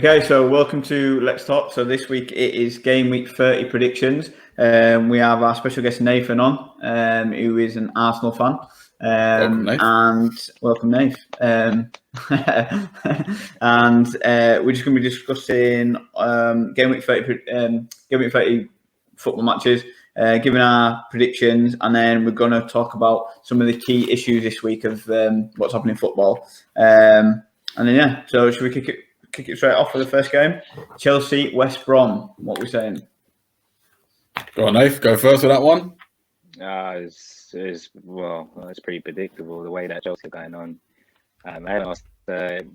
Okay, so welcome to Let's Talk. So this week it is game week 30 predictions. We have our special guest Nathan on, who is an Arsenal fan. Welcome, Nate. And welcome, Nate. And we're just going to be discussing game week 30 football matches, giving our predictions, and then we're going to talk about some of the key issues this week of what's happening in football. And then so should we kick it straight off for the first game? Chelsea, West Brom. What are we saying? Go on, Nath. Go first with that one. It's pretty predictable the way that Chelsea are going on. They haven't lost the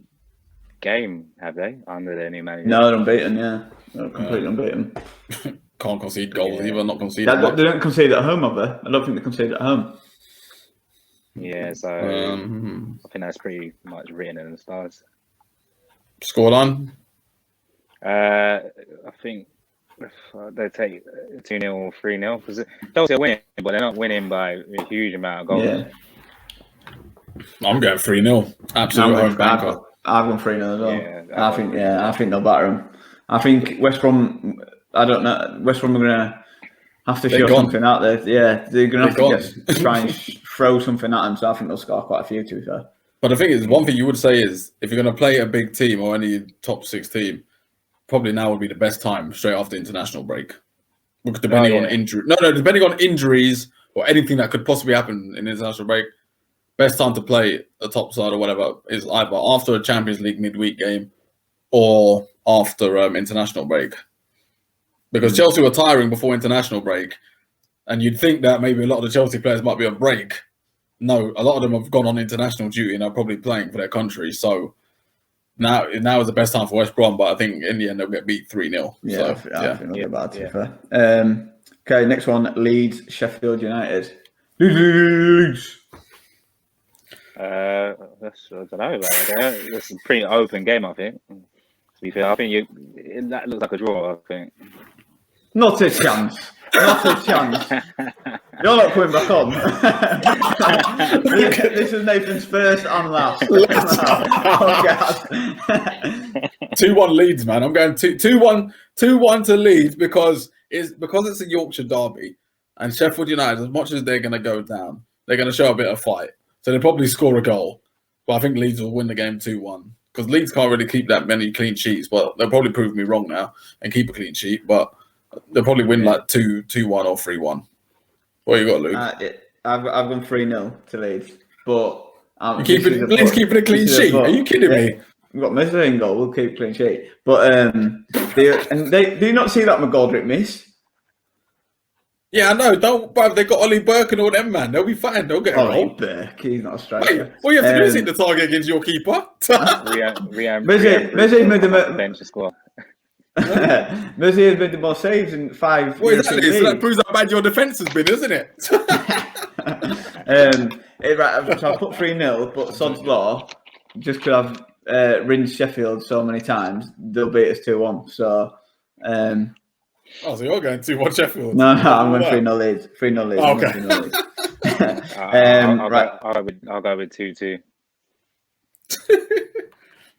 game, have they? Under their new manager. No, they're unbeaten. Yeah, they're completely unbeaten. Can't concede goals either. Not concede. They don't concede at home, have they? I don't think they concede at home. Yeah, so I think that's pretty much written in the stars. Scoreline? I think they take 2-0 or 3-0 because Chelsea are winning, but they're not winning by a huge amount of goals. Yeah. I'm going 3-0. Absolute home banker. I've gone 3-0 as well. I think they'll batter them. I think West Brom. I don't know. West Brom are going to have to show something out there. Yeah, they're going to have to try and throw something at them. So I think they'll score quite a few, to be fair. But the thing is, one thing you would say is, if you're going to play a big team or any top 6 team, probably now would be the best time straight after international break. Because depending on injuries or anything that could possibly happen in international break, best time to play a top side or whatever is either after a Champions League midweek game or after international break. Because Chelsea were tiring before international break, and you'd think that maybe a lot of the Chelsea players might be on break. No, a lot of them have gone on international duty and are probably playing for their country. So now is the best time for West Brom, but I think in the end they'll get beat 3-0. Yeah, so, I think they'll get bad, to be fair. Okay, next one, Leeds, Sheffield United. Leeds! I don't know about that. It's a pretty open game, I think. To be fair, I think that looks like a draw, I think. Not a chance. Not a chance. You're not coming back on. This is Nathan's first and last. 2-1 Leeds, man. I'm going 2-1 to Leeds because it's a Yorkshire derby, and Sheffield United, as much as they're going to go down, they're going to show a bit of fight. So they'll probably score a goal. But I think Leeds will win the game 2-1 because Leeds can't really keep that many clean sheets. But they'll probably prove me wrong now and keep a clean sheet. But they'll probably win like 2-1 or 3-1. What you got, Luke? I've gone 3-0 to Leeds, but Leeds keeping a clean sheet. Are you kidding me? We've got Messi in goal. We'll keep a clean sheet. But they do you not see that McGoldrick miss? Yeah, I know. They got Ollie Burke and all them, man. They'll be fine. They'll get a Ollie goal. Burke, he's not a striker. Wait, all you have to do is hit the target against your keeper. Messi made the bench score. Messi has made the most saves in 5 Well, years. exactly. So that proves how bad your defence has been, isn't it? So I put 3-0, but sod's law, just because I've rinsed Sheffield so many times, they'll beat us 2-1. So, so you're going 2-1 Sheffield? No, I'm going 3-0 Leeds. 3-0 Leeds. Oh, okay. I'll go with 2-2.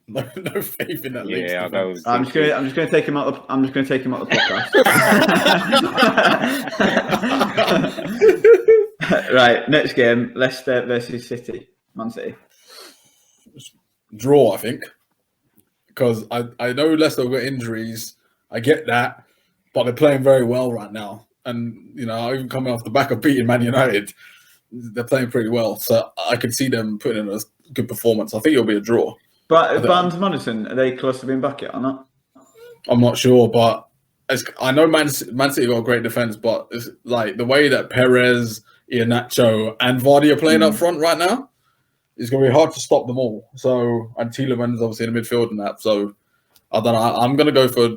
No faith in that Leeds. Yeah, I'll go with 2-2. I'm just going to take him out. I'm just going to take him out the podcast. Right, next game: Leicester versus City. Man City. Draw, I think, because I know Leicester have got injuries. I get that, but they're playing very well right now, and even coming off the back of beating Man United, they're playing pretty well. So I could see them putting in a good performance. I think it'll be a draw. But Barnes and Madison, are they close to being back yet or not? I'm not sure, but I know Man City got a great defense, but it's like the way that Perez, Iheanacho, and Vardy are playing up front right now, it's going to be hard to stop them all. So, and Tielemans obviously in the midfield and that. So, I don't know. I'm going to go for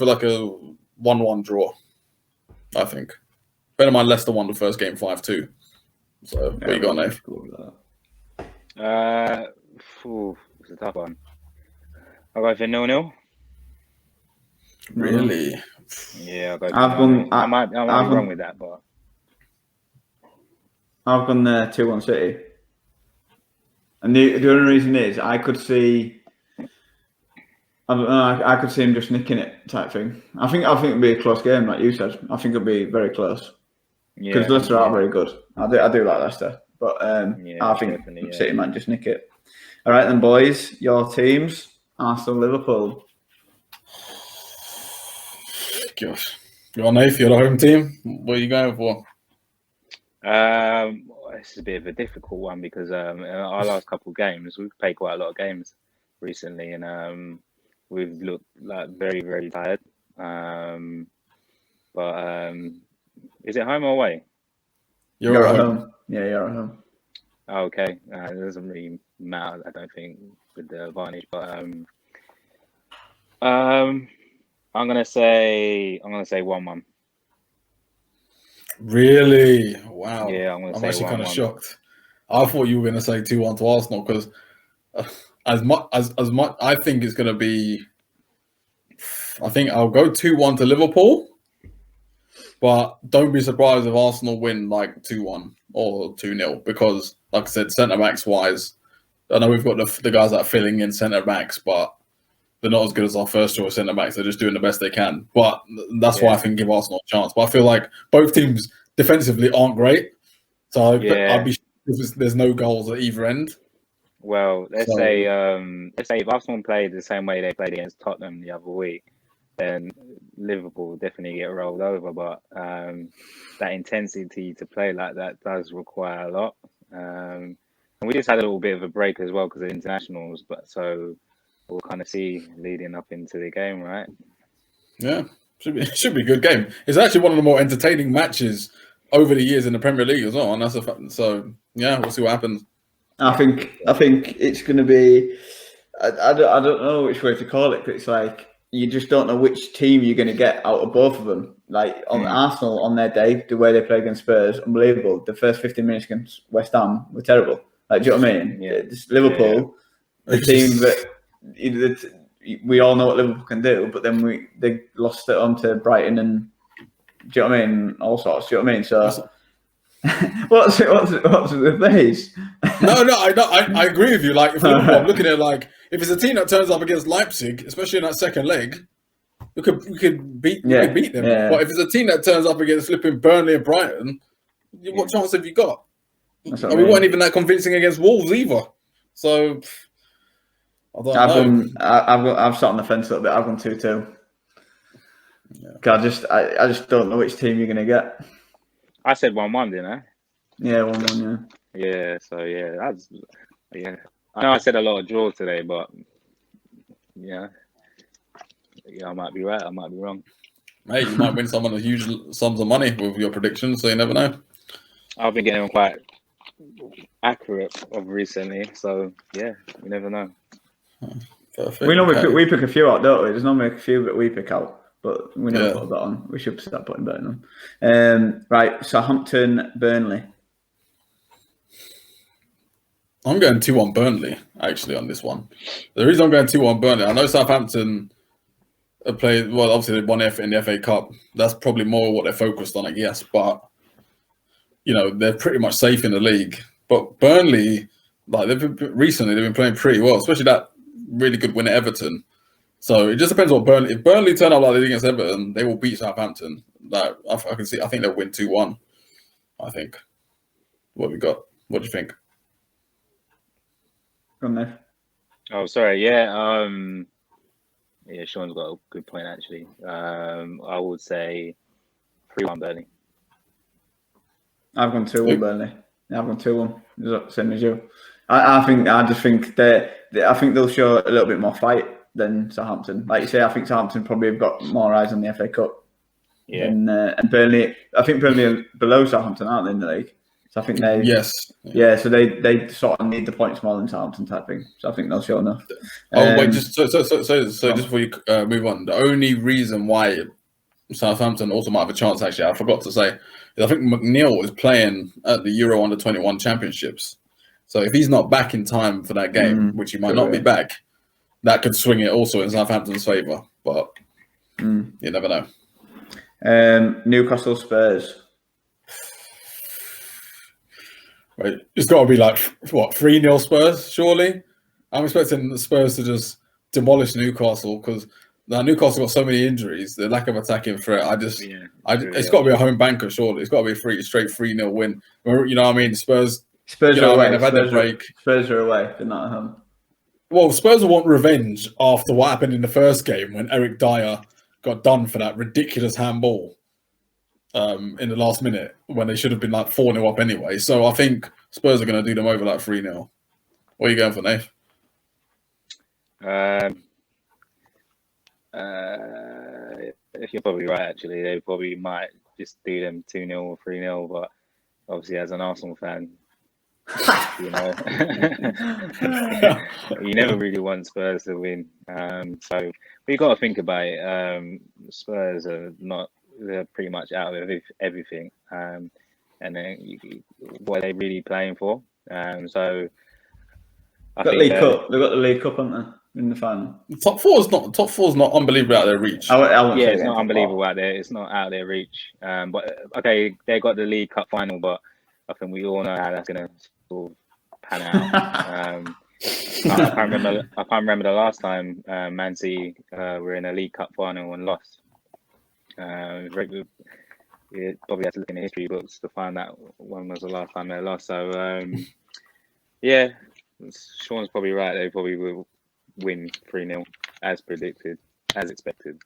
like a 1-1 draw. I think. Bear in mind, Leicester won the first game 5-2. So, what you got, Nate? It's a tough one. I'll go for 0-0. Really? Yeah, I'll go for 0-0. I might be wrong with that, but I've gone 2-1 City. And the only reason is I could see I don't know. I could see him just nicking it, type thing. I think it'd be a close game, like you said. I think it'll be very close because Leicester are very good. I do like Leicester, but I think City might just nick it. All right, then, boys. Your teams: Arsenal, Liverpool. Gosh, you're on eighth. You're the home team. What are you going for? This is a bit of a difficult one because in our last couple of games, we've played quite a lot of games recently, and we've looked like very, very tired. But is it home or away? You're at home. Yeah, you're at home. Okay, it doesn't really matter, I don't think, with the advantage. But I'm gonna say 1-1. Really? Wow. Yeah, I'm actually 1-1. kind of shocked. I thought you were going to say 2-1 to Arsenal because as much I think it's going to be. I think I'll go 2-1 to Liverpool, but don't be surprised if Arsenal win like 2-1 or 2-0 because, like I said, centre backs wise, I know we've got the guys that are filling in centre backs, but they're not as good as our first choice centre backs. They're just doing the best they can. But that's why I think give Arsenal a chance. But I feel like both teams defensively aren't great, so I'd be if there's no goals at either end. Well, let's say if Arsenal played the same way they played against Tottenham the other week, then Liverpool will definitely get rolled over. But that intensity to play like that does require a lot. And we just had a little bit of a break as well because of internationals. But so we'll kind of see leading up into the game, right? Yeah, should be a good game. It's actually one of the more entertaining matches over the years in the Premier League as well, and that's a fact. So yeah, we'll see what happens. I think it's going to be. I don't know which way to call it, but it's like you just don't know which team you're going to get out of both of them. Like on Arsenal on their day, the way they play against Spurs, unbelievable. The first 15 minutes against West Ham were terrible. Like, do you know what I mean? Yeah. Liverpool, the team that we all know what Liverpool can do, but then they lost it on to Brighton and do you know what I mean? All sorts. Do you know what I mean? So what's the face? No, I agree with you. Like, if I'm looking at like if it's a team that turns up against Leipzig, especially in that second leg, we could beat them. Yeah. But if it's a team that turns up against flipping Burnley and Brighton, what chance have you got? And we weren't even that convincing against Wolves either. So I don't know. I've sat on the fence a little bit. I've gone 2-2. Yeah. I just don't know which team you're gonna get. I said 1-1, didn't I? Yeah, 1-1. Yeah. Yeah. So yeah. I know I said a lot of draw today, but yeah, I might be right. I might be wrong. Hey, you might win some of the huge sums of money with your predictions, so you never know. I've been getting quite accurate of recently, so yeah, you never know. Perfect. We normally we pick a few out, don't we? There's normally a few that we pick out, but we never put that on. We should start putting betting on. Right, Southampton, Burnley. I'm going 2-1 Burnley, actually, on this one. The reason I'm going 2-1 Burnley, I know Southampton played, well, obviously they won in the FA Cup. That's probably more what they're focused on, I guess. But, you know, they're pretty much safe in the league. But Burnley, like they've been playing pretty well, especially that really good win at Everton. So it just depends what Burnley. If Burnley turn up like they did against Everton, they will beat Southampton. Like I can see. I think they'll win 2-1. I think. What we got? What do you think? From there. Oh, sorry. Yeah. Yeah. Sean's got a good point actually. I would say 3-1 Burnley. I've gone 2-1 Burnley. I've gone 2-1. Same as you. I think they'll show a little bit more fight than Southampton. Like you say, I think Southampton probably have got more eyes on the FA Cup. Yeah. And Burnley, I think Burnley are below Southampton, aren't they, in the league? So I think they. Yes. Yeah. So they sort of need the points more than Southampton type thing. So I think they'll show enough. Wait, just just before you move on, the only reason why Southampton also might have a chance, actually, I forgot to say, is I think McNeil is playing at the Euro Under-21 Championships. So if he's not back in time for that game, which he might not be back, that could swing it also in Southampton's favour. But you never know. Newcastle Spurs. Right. It's got to be like, what, 3-0 Spurs, surely? I'm expecting the Spurs to just demolish Newcastle because now Newcastle got so many injuries, the lack of attacking threat. It's got to be a home banker, surely. It's got to be a straight 3-0 win. You know what I mean? Spurs are away. They've had their break. Spurs are away. They're not at home. Well, Spurs want revenge after what happened in the first game when Eric Dyer got done for that ridiculous handball in the last minute when they should have been like 4-0 up anyway. So I think Spurs are going to do them over like 3-0. What are you going for, Nate? You're probably right, actually. They probably might just do them 2-0 or 3-0, but obviously as an Arsenal fan, you know, you never really want Spurs to win. So we got to think about it. Spurs they're pretty much out of everything. And then what are they really playing for? So they've got the League Cup, haven't they? In the final. Top four is not unbelievable out of their reach. It's not unbelievable out there. It's not out of their reach. But okay, they got the League Cup final, but I think we all know how that's going to sort of pan out. I can't remember the last time Man City were in a League Cup final and lost. We probably have to look in the history books to find out when was the last time they lost. So yeah, Sean's probably right. They probably will win 3-0 as predicted, as expected.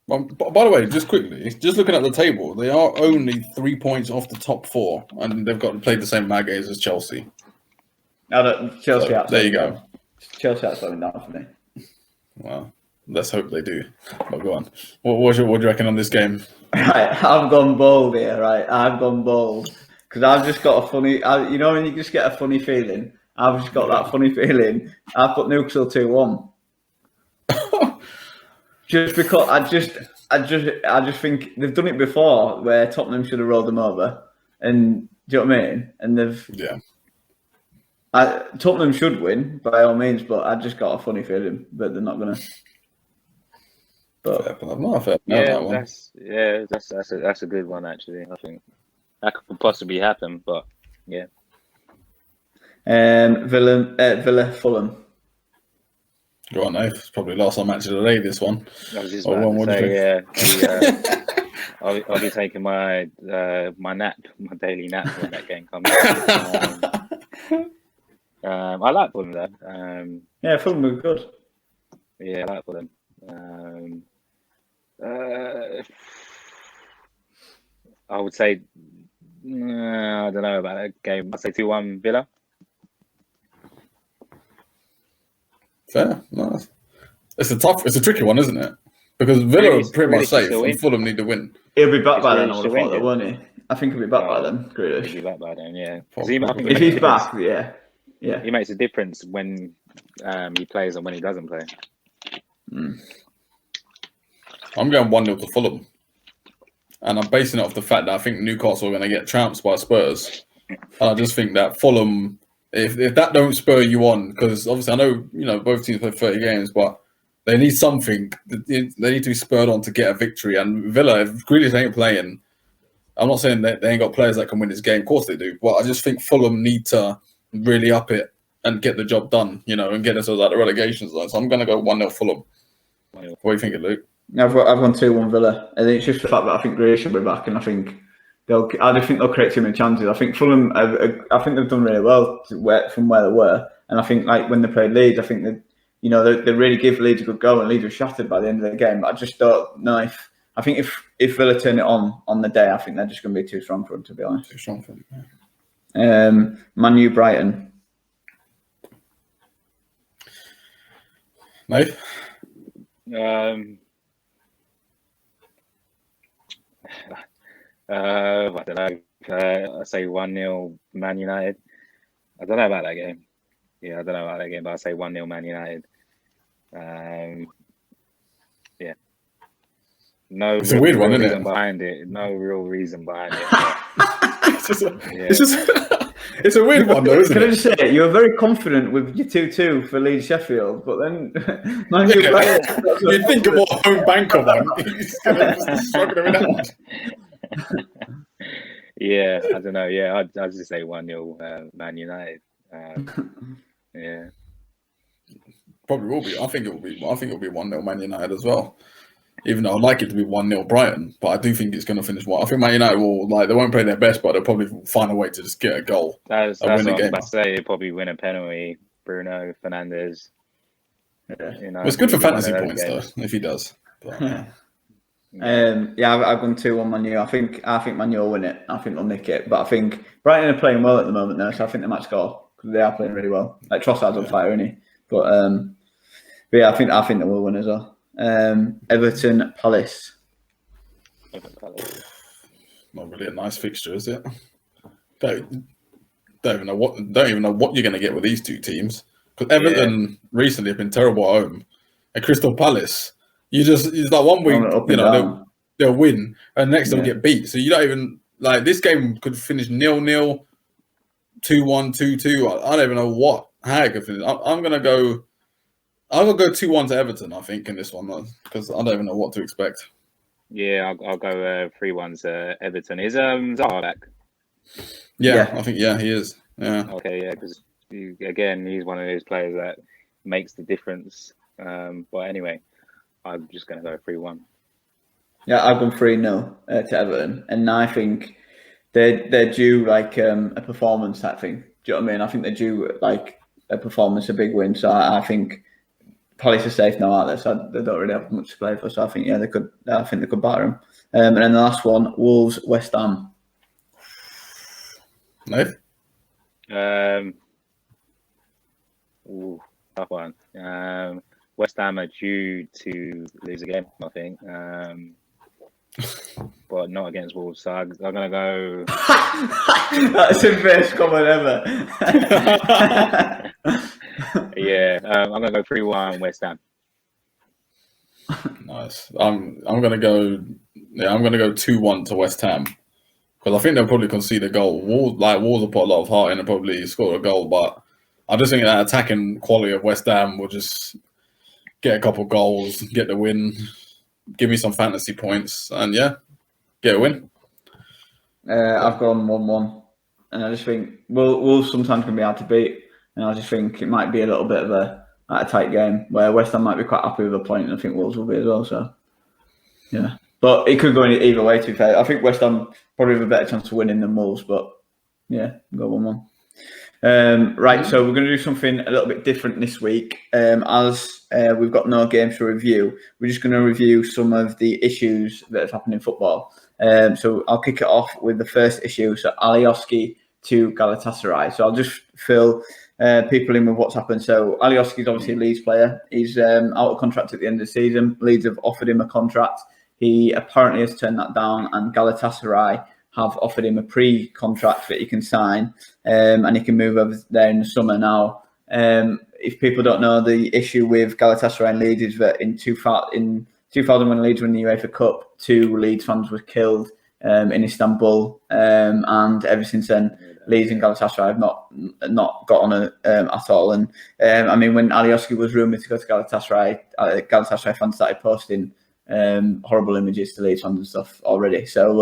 By the way, just quickly, just looking at the table, they are only 3 points off the top four, and they've got played the same amount of games as Chelsea. Chelsea. So, there you go. Chelsea are slowing down for me. Well, let's hope they do. But go on. What do you reckon on this game? Right, I've gone bold here. Right, I've gone bold because I've just got a funny. You know when you just get a funny feeling. I've just got that funny feeling. I've put Newcastle 2-1. Just because I just think they've done it before where Tottenham should have rolled them over, and do you know what I mean? And Tottenham should win by all means, but I just got a funny feeling that they're not gonna. But that's a good one actually. I think that could possibly happen, but yeah. Villa, Fulham. Go on, Nate. It's probably last on match of the day. This one. I was just about to say, I'll be taking my nap, my daily nap when that game comes. I like Fulham though. Fulham were good. Yeah, I like Fulham. I would say, I don't know about that game. I'd say 2-1 Villa. Fair, nice. It's a tricky one, isn't it? Because Villa are pretty much safe, and Fulham need to win. He'll be back by then, I would have thought, won't he? I think he'll be back by then. Grealish. He'll be back by then, yeah. If he's back, yeah. He makes a difference when he plays and when he doesn't play. I'm going 1-0 to Fulham, and I'm basing it off the fact that I think Newcastle are going to get trounced by Spurs. And I just think that Fulham. If that don't spur you on, because obviously I know both teams play 30 games, but they need something. They need to be spurred on to get a victory. And Villa, if Grealish ain't playing, I'm not saying that they ain't got players that can win this game. Of course they do, but I just think Fulham need to really up it and get the job done, and get themselves out of the relegation zone. So I'm going to go 1-0 Fulham. What do you think, Luke? I've gone 2-1 Villa. I think it's just the fact that I think Grealish will be back, and I think they'll create too many chances. I think Fulham, I think they've done really well from where they were, and I think like when they played Leeds, I think that they really give Leeds a good go, and Leeds were shattered by the end of the game. But I just don't know if Villa turn it on the day, I think they're just going to be too strong for them, to be honest. Too strong for them. Man U Brighton. Mate. I don't know. I say 1-0 Man United. I don't know about that game. Yeah, I don't know about that game, but I say 1-0 Man United. Yeah. No, it's a weird one, isn't it? Behind it, no real reason behind it. It's a weird one, though, isn't it? Can I just say, you were very confident with your 2-2 for Leeds Sheffield, but then Man U Brighton. You'd think of what home banker one. He's not going to win. Yeah, I don't know. Yeah, I'd just say 1-0 Man United. Yeah. Probably will be. I think it will be 1-0 Man United as well. Even though I'd like it to be 1-0 Brighton, but I do think it's going to finish 1. I think Man United will they won't play their best, but they'll probably find a way to just get a goal. That's what I was about to say. They'll probably win a penalty. Bruno Fernandes. Yeah. It's good for fantasy points though if he does. But, I've gone 2-1 Man U. I think Man U will win it. I think they'll nick it, but I think Brighton are playing well at the moment though, so I think they might score because they are playing really well. Like Trossard's on fire, isn't he? But yeah, I think they will win as well. Everton Palace. Not really a nice fixture, is it? Don't even know what you're going to get with these two teams. Because Everton recently have been terrible at home, and Crystal Palace, it's like 1 week they'll win, and next they'll get beat. So you don't even this game could finish 0-0, 2-1, 2-2. I don't even know how it could finish. I'm gonna go 2-1 to Everton. I think in this one because I don't even know what to expect. Yeah, I'll go 3-1 to Everton. Is Zaha back? Yeah, I think he is. Yeah. Okay, yeah, because again, he's one of those players that makes the difference. But anyway, I'm just going to go 3-1. Yeah, I've gone 3-0 to Everton, and I think they're due a performance type thing. Do you know what I mean? I think they're due a performance, a big win. So I think Palace are safe now, aren't they? So they don't really have much to play for. So I think they could batter them. And then the last one, Wolves West Ham. Nice. Tough one. West Ham are due to lose a game, I think. But not against Wolves. So I'm going to go... That's the best comment ever. Yeah, I'm going to go 3-1 West Ham. Nice. I'm going to go 2-1 to West Ham. Because I think they'll probably concede a goal. Wolves will put a lot of heart in and probably score a goal. But I just think that attacking quality of West Ham will just get a couple goals, get the win, give me some fantasy points, and get a win. I've gone 1-1, and I just think Wolves sometimes can be hard to beat, and I just think it might be a little bit of a tight game where West Ham might be quite happy with a point, and I think Wolves will be as well. So yeah. But it could go either way, to be fair. I think West Ham probably have a better chance of winning than Wolves, but yeah, go 1-1. Right, so we're going to do something a little bit different this week. As we've got no games to review, we're just going to review some of the issues that have happened in football. So I'll kick it off with the first issue. So Alioski to Galatasaray. So I'll just fill people in with what's happened. So Alioski is obviously a Leeds player. He's out of contract at the end of the season. Leeds have offered him a contract. He apparently has turned that down, and Galatasaray have offered him a pre-contract that he can sign, and he can move over there in the summer. Now, if people don't know, the issue with Galatasaray and Leeds is that in 2000 when Leeds won the UEFA Cup, 2 Leeds fans were killed in Istanbul, and ever since then, Leeds and Galatasaray have not got on at all. And I mean, when Alioski was rumoured to go to Galatasaray, Galatasaray fans started posting horrible images to Leeds fans and stuff already. So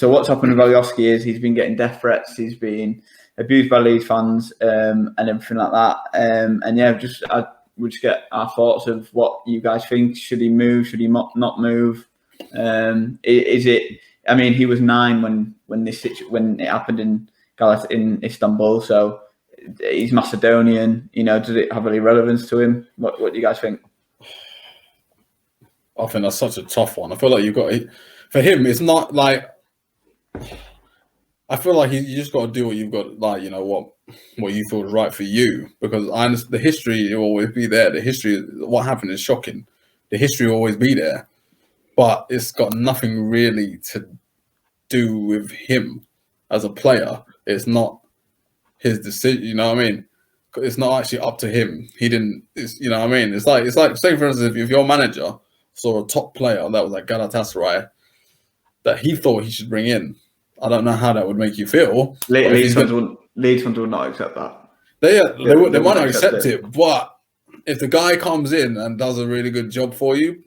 what's happened with Alioski is he's been getting death threats, he's been abused by Leeds fans, and everything like that. And yeah, we'll just get our thoughts of what you guys think. Should he move? Should he not move? Is it? I mean, he was 9 when it happened in Istanbul. So he's Macedonian. Does it have any relevance to him? What do you guys think? I think that's such a tough one. I feel like for him, it's not like. I feel like you just got to do what you've got, what you feel is right for you. Because I understand the history will always be there. The history, what happened is shocking. The history will always be there, but it's got nothing really to do with him as a player. It's not his decision. You know what I mean? It's not actually up to him. He didn't. You know what I mean? It's like say for instance, if your manager saw a top player that was like Galatasaray that he thought he should bring in. I don't know how that would make you feel. Leeds fans would not accept that. They might not accept it, but if the guy comes in and does a really good job for you,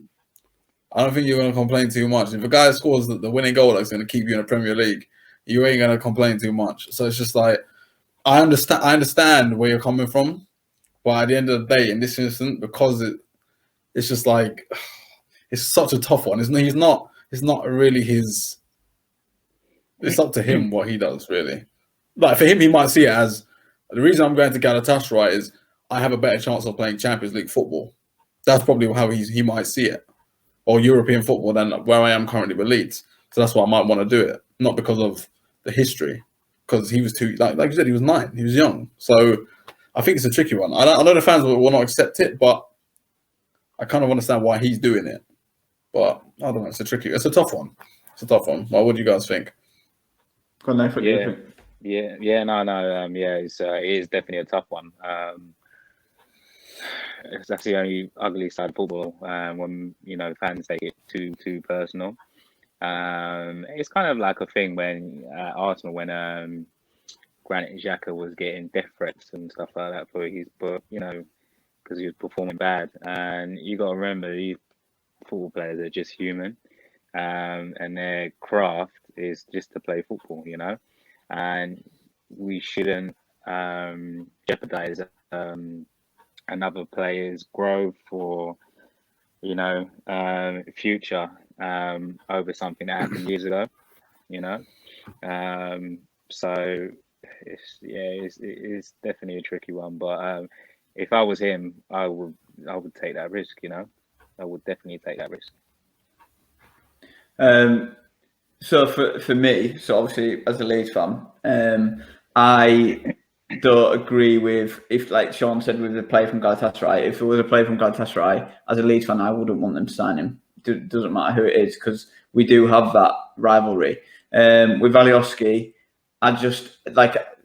I don't think you're going to complain too much. If a guy scores the winning goal that's going to keep you in the Premier League, you ain't going to complain too much. So it's just like I understand where you're coming from, But at the end of the day, in this instance, because it's just like it's such a tough one, isn't it? He's not really his. It's up to him what he does, really. Like for him, he might see it as the reason I'm going to Galatasaray is I have a better chance of playing Champions League football. That's probably how he might see it, or European football than where I am currently with Leeds. So that's why I might want to do it, not because of the history, because he was too like you said, he was 9, he was young. So I think it's a tricky one. I know the fans will not accept it, but I kind of understand why he's doing it. But I don't know, it's a tough one. It's a tough one. Well, what do you guys think? Go on, no, yeah, it is definitely a tough one. That's the only ugly side of football when fans take it too personal. It's kind of like a thing when Arsenal, when Granit Xhaka was getting death threats and stuff like that for his book, because he was performing bad. And you got to remember, these football players are just human, and their craft is just to play football, and we shouldn't jeopardize another player's growth or future over something that happened years ago, so it's definitely a tricky one. But if I was him, I would take that risk. I would definitely take that risk. So for me, so obviously as a Leeds fan, I don't agree with, if like Shaun said with the player from Galatasaray, if it was a player from Galatasaray, as a Leeds fan, I wouldn't want them to sign him. It doesn't matter who it is, because we do have that rivalry. With Alioski, I just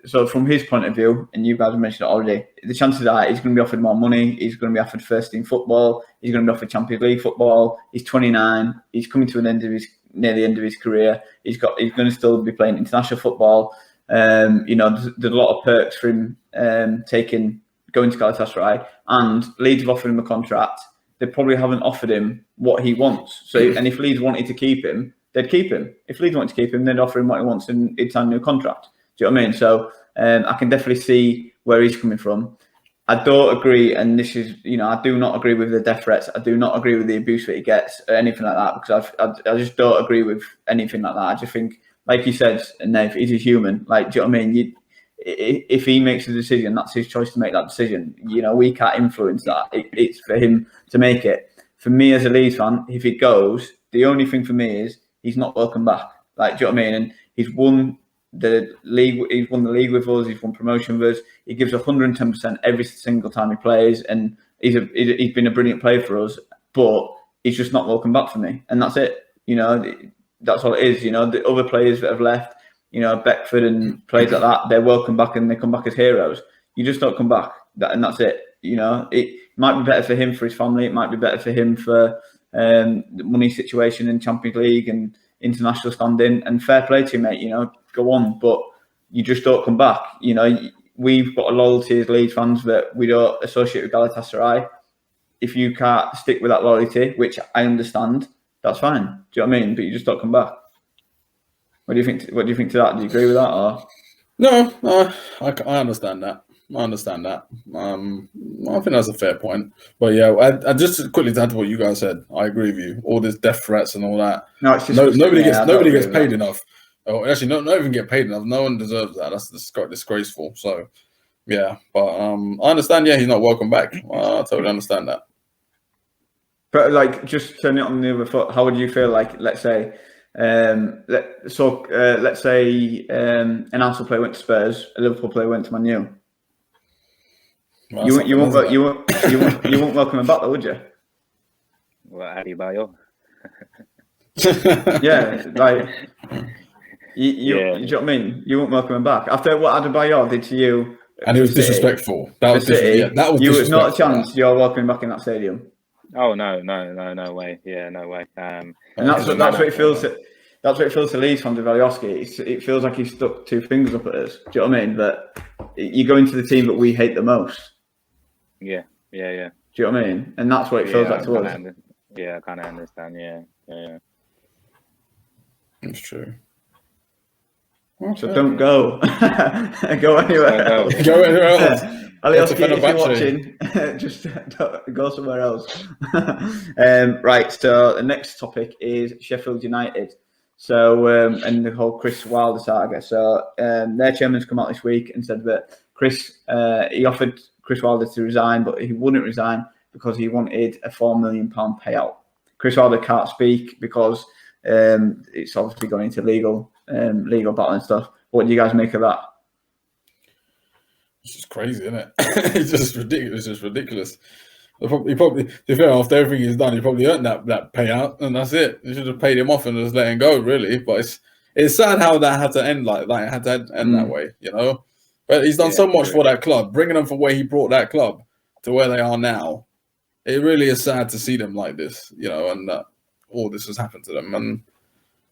so from his point of view, and you guys have mentioned it already, the chances are he's going to be offered more money. He's going to be offered first team football. He's going to be offered Champions League football. He's 29. He's coming to near the end of his career. He's going to still be playing international football. There's a lot of perks for him going to Galatasaray, and Leeds have offered him a contract. They probably haven't offered him what he wants. So, and if Leeds wanted to keep him, they'd keep him. If Leeds wanted to keep him, they'd offer him what he wants and he'd sign a new contract. Do you know what I mean? So I can definitely see where he's coming from. I don't agree, and this is, I do not agree with the death threats. I do not agree with the abuse that he gets or anything like that, because I just don't agree with anything like that. I just think, like you said, Nave, he's a human. Like, do you know what I mean? If he makes a decision, that's his choice to make that decision. We can't influence that. It's for him to make it. For me as a Leeds fan, if he goes, the only thing for me is he's not welcome back. Like, do you know what I mean? And he's won the league. He's won the league with us. He's won promotion with us. He gives 110% every single time he plays, and he's been a brilliant player for us. But he's just not welcome back for me, and that's it. That's all it is. The other players that have left, Beckford and players like that, they're welcome back and they come back as heroes. You just don't come back, and that's it. It might be better for him, for his family. It might be better for him for the money situation in Champions League and international standing. And fair play to you, mate. Go on, but you just don't come back. We've got a loyalty as Leeds fans that we don't associate with Galatasaray. If you can't stick with that loyalty, which I understand, that's fine. Do you know what I mean? But you just don't come back. What do you think? What do you think to that? Do you agree with that? Or No, I understand that. I think that's a fair point. But yeah, I just quickly to add to what you guys said. I agree with you. All this death threats and all that. No, it's just nobody gets paid enough. Oh, actually, not even get paid enough. No one deserves that. That's disgraceful. So yeah, but I understand. Yeah, he's not welcome back. I totally understand that. But just turn it on the other foot. How would you feel? Let's say. Let's say an Arsenal player went to Spurs, a Liverpool player went to Man U. Well, you won't welcome him back, though, would you? Well, Adebayo. Yeah, you know what I mean? You won't welcome him back after what Adebayo did to you. And it was disrespectful. That was disrespectful. You was not a chance. You're welcoming back in that stadium. Oh no way! Yeah, no way. And that's what it feels. That's what it feels to Leeds fans with Alioski. It feels like he's stuck 2 fingers up at us. Do you know what I mean? That you go into the team that we hate the most. Yeah. Do you know what I mean? And that's what it feels like to us. I kind of understand. Yeah. It's true. Okay. So don't go. Go anywhere. Go anywhere else. Alioski, if you're watching, just go somewhere else. Right, so the next topic is Sheffield United. So, and the whole Chris Wilder saga. So, their chairman's come out this week and said that he offered Chris Wilder to resign, but he wouldn't resign because he wanted a £4 million payout. Chris Wilder can't speak because it's obviously gone into legal battle and stuff. What do you guys make of that? It's just crazy, isn't it? It's just ridiculous. It's just ridiculous. He probably, to be fair, after everything he's done, he probably earned that payout, and that's it. You should have paid him off and just let him go, really. But it's sad how that had to end like that. It had to end that way, you know. But he's done so much for that club, bringing them from where he brought that club to where they are now. It really is sad to see them like this, you know, and all this has happened to them. And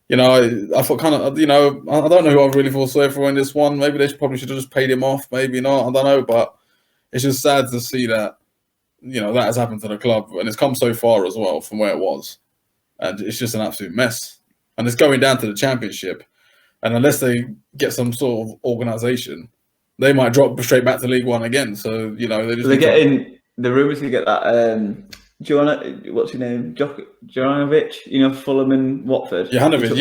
you know, I thought kind of, you know, I don't know who I really feel sorry for in this one. Maybe they probably should have just paid him off. Maybe not. I don't know. But it's just sad to see that, you know, that has happened to the club. And it's come so far as well from where it was. And it's just an absolute mess. And it's going down to the Championship. And unless they get some sort of organisation, they might drop straight back to League One again. So, you know, they're getting the rumours to get that... what's his name? Jovanovic, you know, Fulham and Watford. Jovanovic,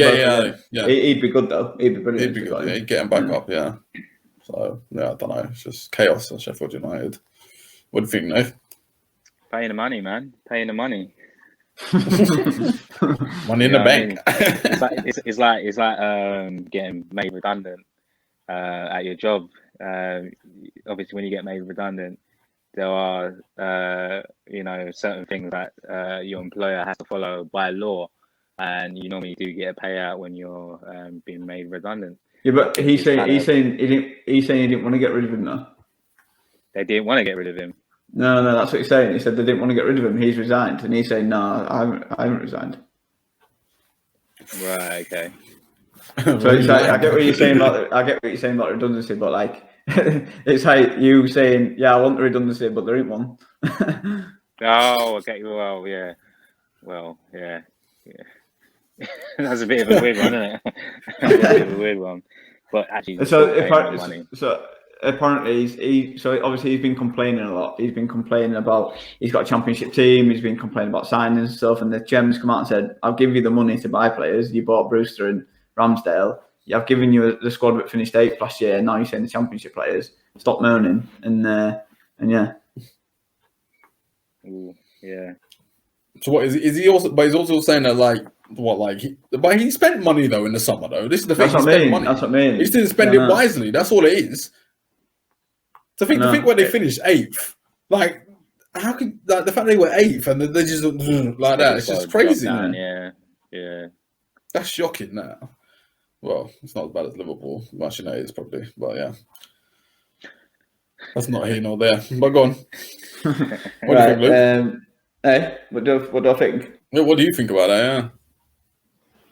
yeah. He'd be good though. He'd be brilliant. He'd be good. Yeah, he'd get him back up. Yeah. So yeah, I don't know. It's just chaos at Sheffield United. What do you think, Nate? Paying the money, man. Paying the money. Money in the bank. It's like getting made redundant at your job. Obviously, when you get made redundant, there are, you know, certain things that your employer has to follow by law, and you normally do get a payout when you're being made redundant. Yeah, but he's saying he didn't want to get rid of him now. They didn't want to get rid of him. No, that's what he's saying. He said they didn't want to get rid of him. He's resigned, and he's saying, "No, I haven't resigned." Right. Okay. So it's like I get what you're saying about redundancy, but like. It's like you saying, "Yeah, I want the redundancy, but there ain't one." Oh, okay. Well, yeah. That's a bit of a weird one, isn't it? A bit of a weird one. But actually, so apparently obviously he's been complaining a lot. He's been complaining about he's got a Championship team. He's been complaining about signings and stuff. And the chairman's come out and said, "I'll give you the money to buy players. You bought Brewster and Ramsdale. I've given you the squad that finished 8th last year, and now you're saying the Championship players. Stop moaning." And yeah. Ooh, yeah. So what is he also? But he's also saying that but he spent money though in the summer though. This is the thing. That's what I mean. He just didn't spend it wisely. That's all it is. To think when they finished 8th, like how could the fact they were 8th and they just like that? It's just crazy. Down, yeah. That's shocking now. Well, it's not as bad as Liverpool. Manchester United is probably, but yeah. That's not here nor there. But go on. What do you think, Luke? Hey, what do I think? What do you think about that?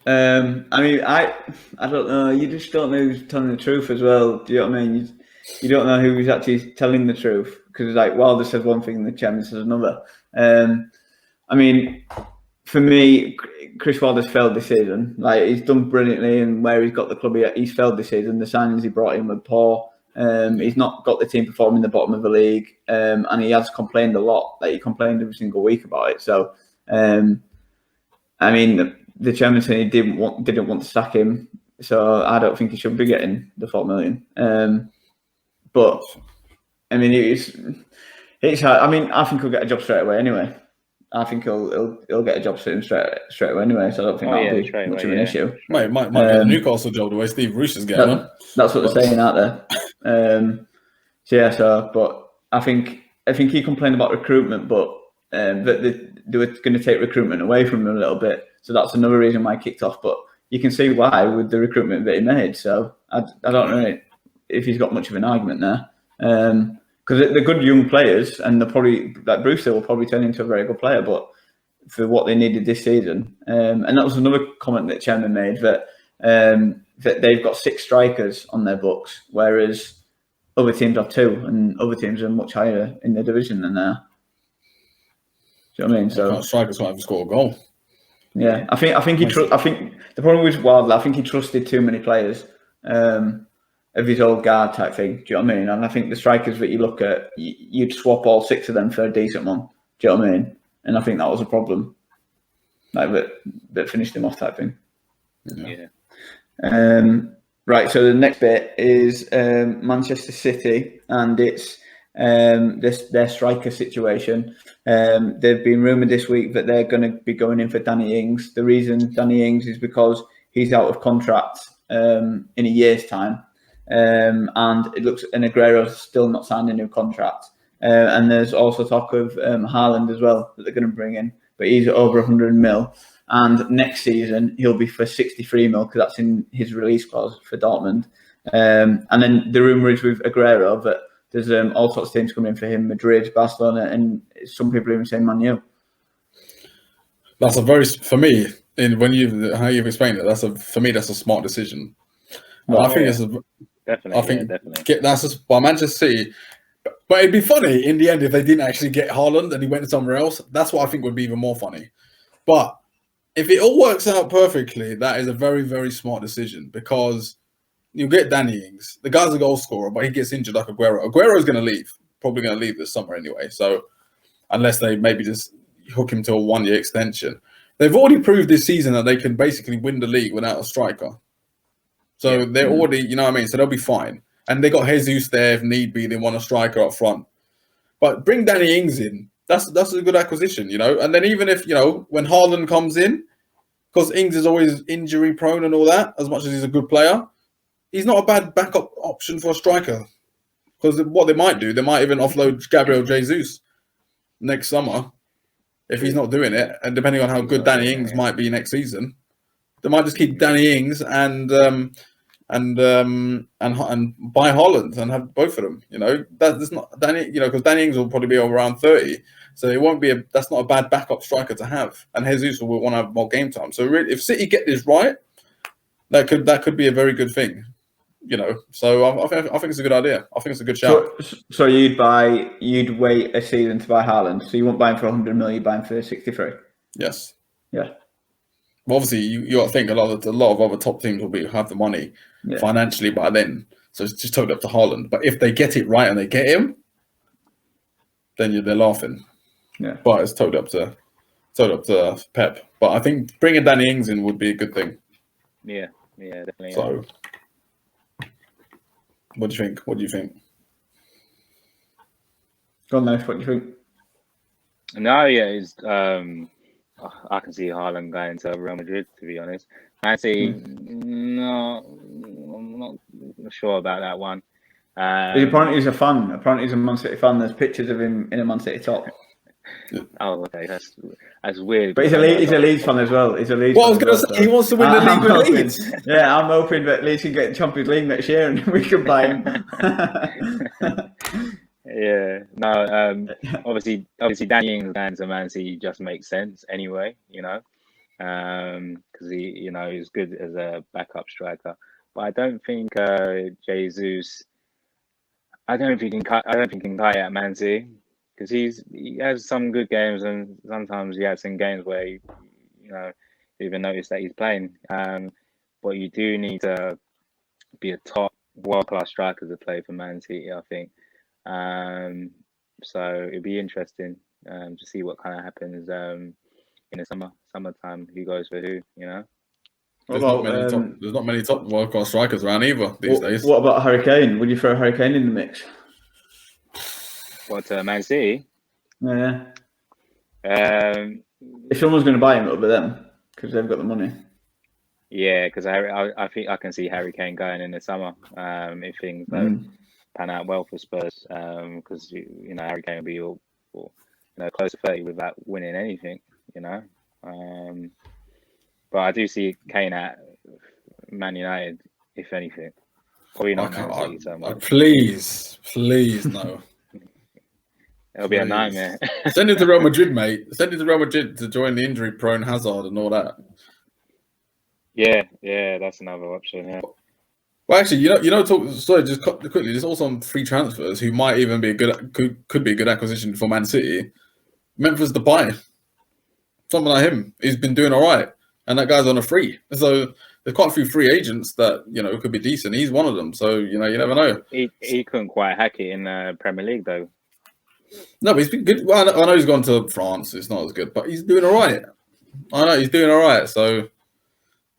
Yeah. I mean, I don't know. You just don't know who's telling the truth as well. Do you know what I mean? You don't know who's actually telling the truth because it's like Wilder says one thing and the chairman says another. I mean, for me, Chris Wilder's failed this season. Like he's done brilliantly, and where he's got the club, he's failed this season. The signings he brought in were poor. He's not got the team performing the bottom of the league, and he has complained a lot. Like he complained every single week about it. So, I mean, the chairman said he didn't want to sack him. So I don't think he should be getting the $4 million. But I mean, it's hard. I mean, I think he'll get a job straight away anyway. I think he'll get a job straight away anyway. So I don't think that'll be much of an issue. Might be a Newcastle job the way Steve Bruce is getting on. That's what they're saying out there. But I think he complained about recruitment, but that they were going to take recruitment away from him a little bit. So that's another reason why he kicked off. But you can see why with the recruitment that he made. So I don't know if he's got much of an argument there. Because they're good young players, and they're probably like Brewster will probably turn into a very good player. But for what they needed this season, and that was another comment that Chairman made that they've got 6 strikers on their books, whereas other teams have 2, and other teams are much higher in the division than they are. Do you know what I mean? So strikers can't even score a goal. Yeah, I think the problem with Wilder, I think he trusted too many players. of his old guard type thing. Do you know what I mean? And I think the strikers that you look at, you'd swap all 6 of them for a decent one. Do you know what I mean? And I think that was a problem. Like that finished him off type thing. Yeah. Right, so the next bit is Manchester City, and it's their striker situation. They've been rumoured this week that they're going to be going in for Danny Ings. The reason Danny Ings is because he's out of contract in a year's time, and it looks and Aguero's still not signed a new contract. And there's also talk of Haaland as well that they're going to bring in, but he's over 100 mil. And next season, he'll be for 63 mil because that's in his release clause for Dortmund. And then the rumour is with Aguero that there's all sorts of teams coming in for him, Madrid, Barcelona, and some people even saying Man U. That's a very, for me, how you've explained it, for me, that's a smart decision. Well, I think it's definitely. That's just by Manchester City. But it'd be funny in the end if they didn't actually get Haaland and he went somewhere else. That's what I think would be even more funny. But if it all works out perfectly, that is a very, very smart decision because you get Danny Ings. The guy's a goal scorer, but he gets injured like Aguero. Aguero's going to leave, probably going to leave this summer anyway. So unless they maybe just hook him to a 1-year extension. They've already proved this season that they can basically win the league without a striker. So they're already, you know what I mean? So they'll be fine. And they got Jesus there if need be. They want a striker up front. But bring Danny Ings in. That's a good acquisition, you know. And then even if, you know, when Haaland comes in, because Ings is always injury prone and all that, as much as he's a good player, he's not a bad backup option for a striker. Because what they might do, they might even offload Gabriel Jesus next summer if he's not doing it. And depending on how good Danny Ings might be next season, they might just keep Danny Ings and buy Haaland and have both of them. You know, that's not Danny. You know, because Danny Ings will probably be around 30, so it won't be that's not a bad backup striker to have. And Jesus will want to have more game time. So really, if City get this right, that could be a very good thing. You know, so I think it's a good idea. I think it's a good shout. So you'd wait a season to buy Haaland. So you won't buy him for 100 million, you buy him for 63. Yes. Yeah. Well, obviously, you got to think a lot of other top teams will have the money financially by then. So it's just totally up to Haaland. But if they get it right and they get him, then they're laughing. Yeah. But it's totally up to Pep. But I think bringing Danny Ings in would be a good thing. Yeah, definitely. So, what do you think? Go on, Nath, what do you think? No, it's I can see Haaland going to Real Madrid, to be honest. I see. No, I'm not sure about that one. Apparently he's a fan. Apparently he's a Man City fan. There's pictures of him in a Man City top. Oh, okay, that's weird. But he's a Leeds fan as well. He's a Leeds. Well, I was going to say he wants to win the league with Leeds. Yeah, I'm hoping that Leeds can get Champions League next year and we can buy him. Yeah, no. Obviously, Danny Ings going to Man City just makes sense anyway. You know, because he's good as a backup striker. But I don't think Jesus. I don't think he can cut at Man City because he has some good games and sometimes he has some games where you even notice that he's playing. But you do need to be a top world-class striker to play for Man City, I think. So it'd be interesting to see what kind of happens in the summertime. Who goes for who? You know. There's not many top world-class strikers around either these days. What about Harry Kane? Would you throw Harry Kane in the mix? What, Man City? Yeah. If someone's going to buy him, it'll be them because they've got the money. Yeah, because I think I can see Harry Kane going in the summer if things don't pan out well for Spurs. Because Harry Kane will be all close to 30 without winning anything. You know. But I do see Kane at Man United, if anything. Probably not Man City so much. Please, no. It'll be a nightmare. Send him to Real Madrid, mate. Send him to Real Madrid to join the injury-prone Hazard and all that. Yeah, that's another option. Yeah. Well, actually, just quickly. There's also some free transfers who might even be could be a good acquisition for Man City. Memphis Depay, someone like him. He's been doing all right. and that guy's on a free. So there's quite a few free agents that could be decent. He's one of them. So you never know. He couldn't quite hack it in the Premier League though. No, but he's been good. Well, I know he's gone to France. It's not as good, but he's doing all right. I know he's doing all right. So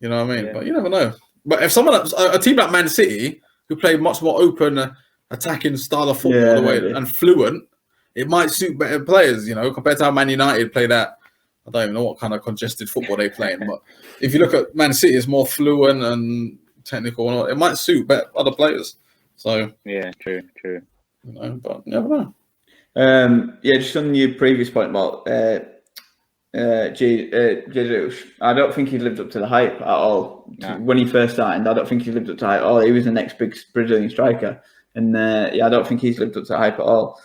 you know what I mean. Yeah. But you never know. But if a team like Man City, who play much more open, attacking style of football and fluent, it might suit better players, compared to how Man United play that. I don't even know what kind of congested football they play in, but if you look at Man City, it's more fluent and technical, and all, it might suit better other players. So yeah, true. But you never know. Just on your previous point about Jesus, I don't think he lived up to the hype at all. No. When he first started, I don't think he lived up to the hype at all. He was the next big Brazilian striker, and I don't think he's lived up to the hype at all.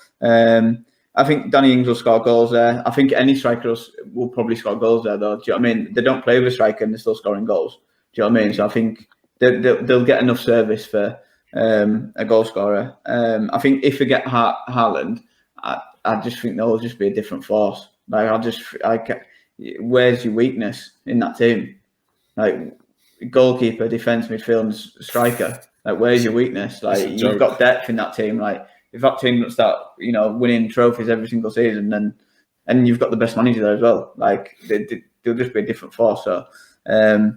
I think Danny Ings will score goals there. I think any striker will probably score goals there, though. Do you know what I mean? They don't play with a striker and they're still scoring goals. Do you know what I mean? So I think they'll get enough service for a goal scorer. I think if we get Haaland, I just think they'll just be a different force. Where's your weakness in that team? Like goalkeeper, defence, midfield, and striker. Like where's your weakness? Like you've got depth in that team. Like if that team doesn't start, winning trophies every single season, and you've got the best manager there as well. Like they'll just be a different force. So, I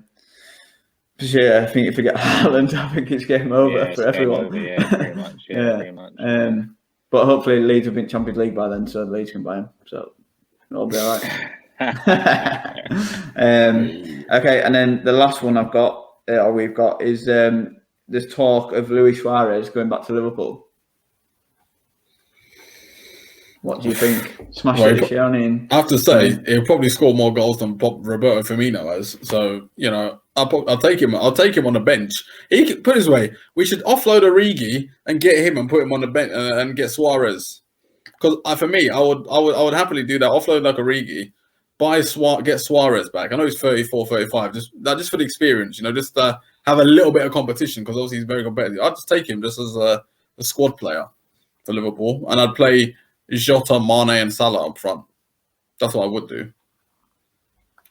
think if we get Haaland, I think it's game over for everyone. Over, yeah, pretty much. Yeah, pretty much. But hopefully Leeds will be in Champions League by then, so Leeds can buy him. So it'll be all right. Okay, and then the last one we've got is there's talk of Luis Suarez going back to Liverpool. What do you think? Smash it this year. I have to say, he'll probably score more goals than Roberto Firmino has. So, I'll take him. I'll take him on the bench. He could, put it this way, we should offload Origi and get him and put him on the bench and get Suarez. Because for me, I would happily do that. Offload like Origi, get Suarez back. I know he's 34, 35. Just for the experience, just have a little bit of competition because obviously he's very competitive. I'd just take him just as a squad player for Liverpool, and I'd play Jota, Mane, and Salah up front. That's what I would do.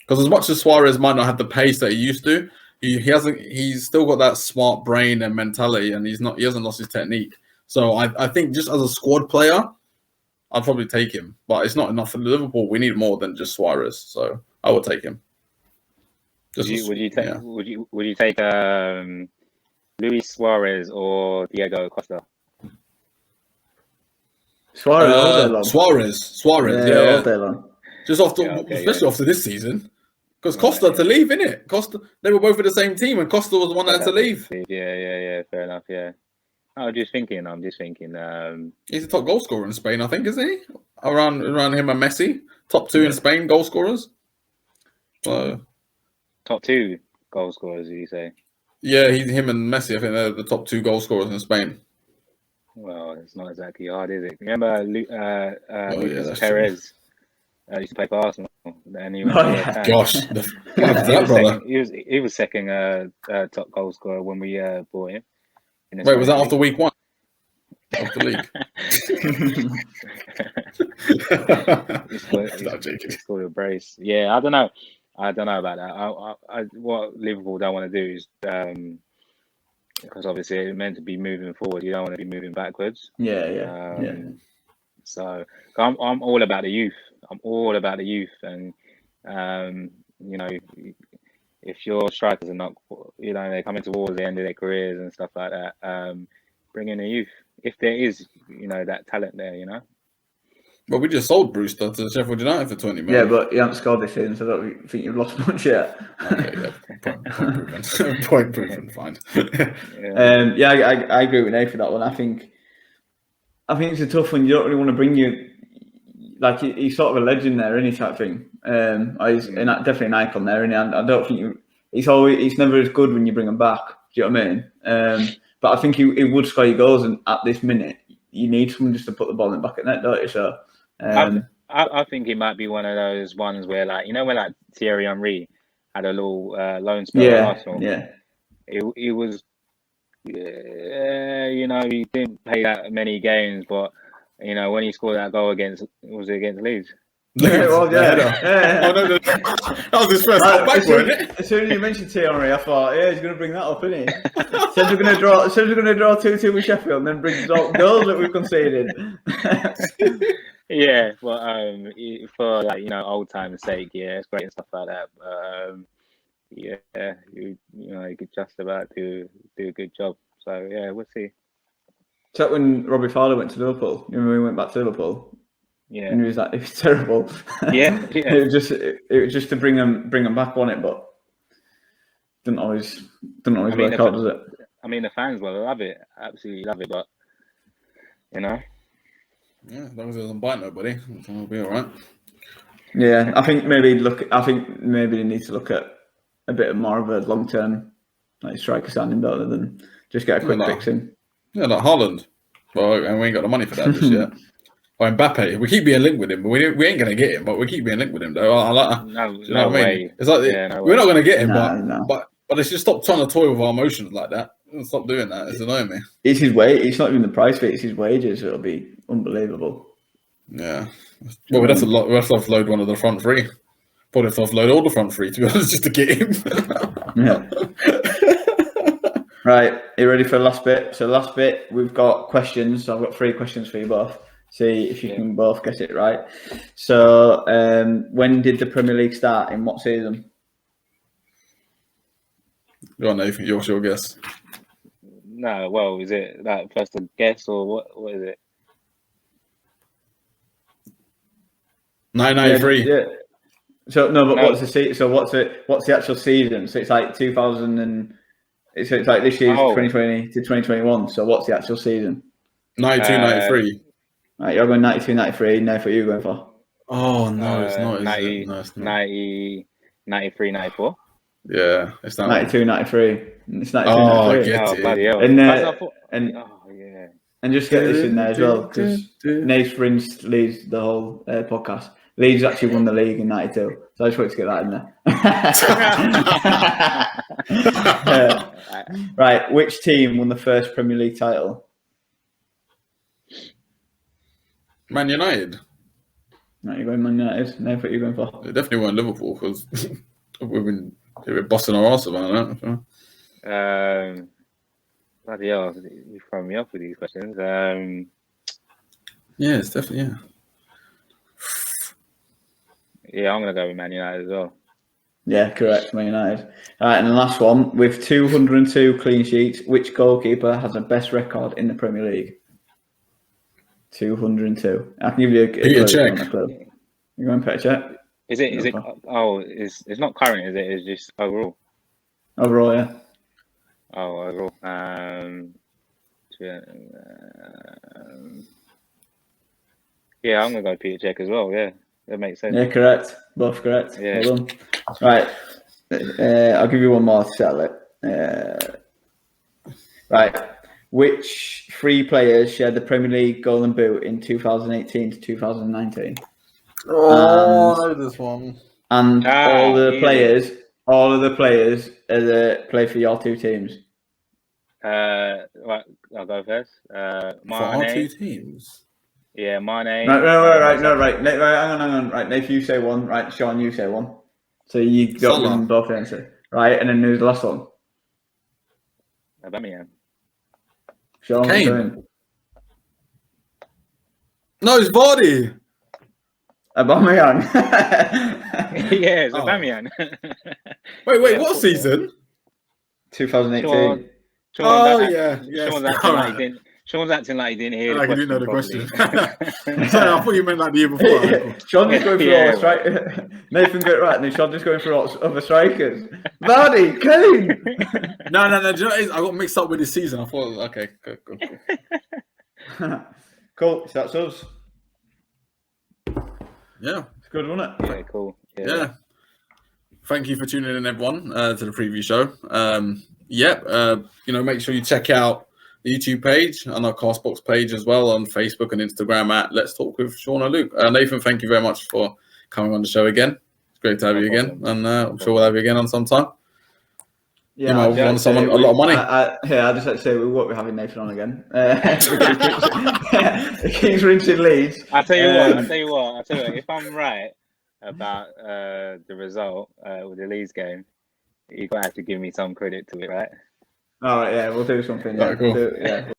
Because as much as Suarez might not have the pace that he used to, he's still got that smart brain and mentality, and he hasn't lost his technique. So I think just as a squad player, I'd probably take him. But it's not enough for Liverpool. We need more than just Suarez. So I would take him. Would you take Luis Suarez or Diego Costa? Suarez, yeah. All day long. Just especially after this season. Because Costa had to leave, innit? Costa, they were both in the same team, and Costa was the one that had to leave. Yeah, fair enough, yeah. I'm just thinking. He's the top goal scorer in Spain, I think, isn't he? Around him and Messi, top two in Spain goal scorers. So, top two goal scorers, you say? Yeah, him and Messi. I think they're the top two goal scorers in Spain. Well, it's not exactly hard, is it? Remember Lucas Perez used to play for Arsenal, and he went gosh, he was second top goal scorer when we bought him. Wait, was that after week one? After league? He scored a brace. Yeah, I don't know about that. What Liverpool don't want to do is because obviously it's meant to be moving forward. You don't want to be moving backwards. Yeah. So I'm all about the youth. And if your strikers are not, they're coming towards the end of their careers and stuff like that, bring in the youth if there is, that talent there. Well, we just sold Brewster to Sheffield United for 20 million. Yeah, but he hasn't scored this season, so I don't think you've lost much yet. Okay, yeah. Point proven. Fine. I agree with Nate for that one. I think it's a tough one. You don't really want to bring he's sort of a legend there, any type thing. He's definitely an icon there, and I don't think he's never as good when you bring him back. Do you know what I mean? But I think he would score your goals, and at this minute, you need someone just to put the ball in the back of net, don't you? So. I think it might be one of those ones where, when Thierry Henry had a little loan spell at Arsenal. Yeah. It was, he didn't play that many games, but when he scored that goal against Leeds. Yeah, well, yeah. Oh, no, that was his first back, wasn't it? As soon as you mentioned Thierry, I thought, yeah, he's going to bring that up, isn't he? Says we're going to draw 2-2 with Sheffield, and then brings up goals that we've conceded. Yeah, well, for like old time's sake, yeah, it's great and stuff like that. But yeah, you could just about do a good job. So yeah, we'll see. Except when Robbie Fowler went to Liverpool, you remember when he went back to Liverpool? Yeah, and it was terrible. Yeah. it was just to bring them back on it, but didn't always work out, does it? I mean, the fans will love it, absolutely love it, but yeah, as long as it doesn't bite nobody, it'll be all right. Yeah, I think maybe they need to look at a bit more of a long-term striker signing rather than just get a quick fix in. Yeah, like Haaland. Well, and we ain't got the money for that just yet. Or Mbappe, we keep being linked with him, but we ain't gonna get him. But we keep being linked with him, though. No way. It's like we're not gonna get him, but let's just stop trying to toy with our emotions like that. Stop doing that. It's annoying me. It's his wage. It's not even the price of it. It's his wages. It'll be unbelievable. Yeah. Well, we'd have to offload one of the front three. Probably have to offload all the front three, to be honest, just to get him. Yeah. Right. Are you ready for the last bit? So last bit, we've got questions. So I've got 3 questions for you both. See if you can both get it right. So when did the Premier League start? In what season? Go on, Nathan. Your guess. No, well, is it like first a guess or what is it? 1993. Yeah. So no, but what's the actual season? So it's like 2000 and it's like this year's 2020 to 2021. So what's the actual season? 92, 93. Right, you're going 92, 93. Now, what are you going for? Oh no, it's not. 90, 93, 94. Yeah, it's not 92, 93. It's 92, oh, 93. I get it. Bloody hell. And just get this in there as well, because Nate's rinsed Leeds the whole podcast. Leeds actually won the league in 92, so I just wanted to get that in there. Right, which team won the first Premier League title? Man United. No, you're going Man United. Nate, what are you going for? They definitely weren't Liverpool because we've been busting our arse about that. Bloody hell, you throw me off with these questions. Yeah, it's definitely Yeah, I'm gonna go with Man United as well. Yeah, correct, Man United. All right, and the last one, with 202 clean sheets, which goalkeeper has the best record in the Premier League? 202. I can give you a Peter Check. You're going Peter Check? Is it? Oh, it's not current, is it? It's just overall. Overall, yeah. Oh, overall. Yeah, I'm gonna go Peter Check as well. Yeah, that makes sense. Yeah, correct. Both correct. Yeah. Well done. Right. I'll give you one more to settle it. Right. Which 3 players shared the Premier League Golden Boot in 2018 to 2019? Oh, I know this one. And all of the players play for your 2 teams. Right, I'll go first. For our 2 teams? Yeah, my name. Right. Hang on. Right, Nathan, you say one. Right, Sean, you say one. So you got them both answer. Right, and then there's the last one. Aubameyang. Sean, Kane. No, it's Vardy. Aubameyang. Yeah, it's Aubameyang. Wait, what season? 2018. Sean's acting like he didn't hear like the he didn't know the question. Sorry, I thought you meant like the year before. Sean just going through all the strikers. Nathan got it right, and then Sean just going through all other strikers. Vardy, Kane. No. Do you know what it is? I got mixed up with this season. I thought, okay, cool. Cool. So that's us. Yeah, it's good, wasn't it? Yeah, cool. Yeah. Thank you for tuning in, everyone, to the preview show. Make sure you check out the YouTube page and our Castbox page as well on Facebook and Instagram at Let's Talk with Shaun and Luke. Nathan, thank you very much for coming on the show again. It's great to have you again, and I'm sure we'll have you again on some time. Yeah, might want someone a lot of money. I just like to say we won't be having Nathan on again. He keeps rinsing Leeds. I tell you what. If I'm right about the result with the Leeds game, you're gonna have to give me some credit to it, right? All right, yeah, we'll do something. Yeah, Right, cool. yeah.